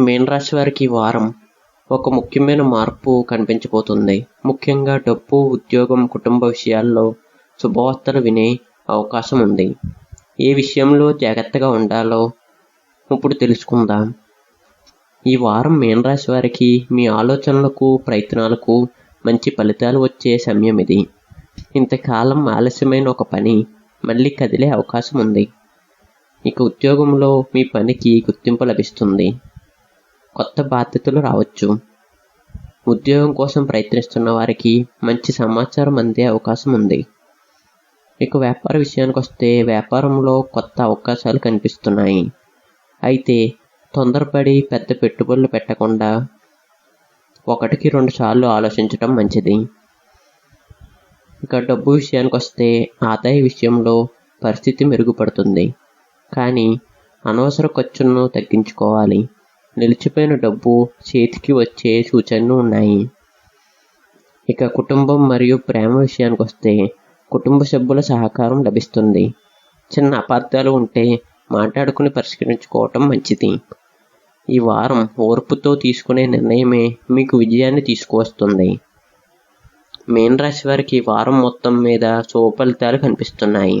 మీన రాశి వారికి ఈ వారం ఒక ముఖ్యమైన మార్పు కనిపించబోతుంది. ముఖ్యంగా డబ్బు, ఉద్యోగం, కుటుంబ విషయాల్లో శుభవార్తలు వినే అవకాశం ఉంది. ఏ విషయంలో జాగ్రత్తగా ఉండాలో ఇప్పుడు తెలుసుకుందాం. ఈ వారం మీన రాశి వారికి మీ ఆలోచనలకు, ప్రయత్నాలకు మంచి ఫలితాలు వచ్చే సమయం ఇది. ఇంతకాలం ఆలస్యమైన ఒక పని మళ్ళీ కదిలే అవకాశం ఉంది. ఇక ఉద్యోగంలో మీ పనికి గుర్తింపు లభిస్తుంది. కొత్త బాధ్యతలు రావచ్చు. ఉద్యోగం కోసం ప్రయత్నిస్తున్న వారికి మంచి సమాచారం అందే అవకాశం ఉంది. ఇక వ్యాపార విషయానికి వస్తే వ్యాపారంలో కొత్త అవకాశాలు కనిపిస్తున్నాయి. అయితే తొందరపడి పెద్ద పెట్టుబడులు పెట్టకుండా 1-2 సార్లు ఆలోచించడం మంచిది. ఇక డబ్బు విషయానికి వస్తే ఆదాయ విషయంలో పరిస్థితి మెరుగుపడుతుంది. కానీ అనవసర ఖర్చులను తగ్గించుకోవాలి. నిలిచిపోయిన డబ్బు చేతికి వచ్చే సూచనలు ఉన్నాయి. ఇక కుటుంబం మరియు ప్రేమ విషయానికి వస్తే కుటుంబ సభ్యుల సహకారం లభిస్తుంది. చిన్న అపార్థాలు ఉంటే మాట్లాడుకుని పరిష్కరించుకోవటం మంచిది. ఈ వారం ఓర్పుతో తీసుకునే నిర్ణయమే మీకు విజయాన్ని తీసుకువస్తుంది. మీన రాశి వారికి ఈ వారం మొత్తం మీద శుభ ఫలితాలు కనిపిస్తున్నాయి.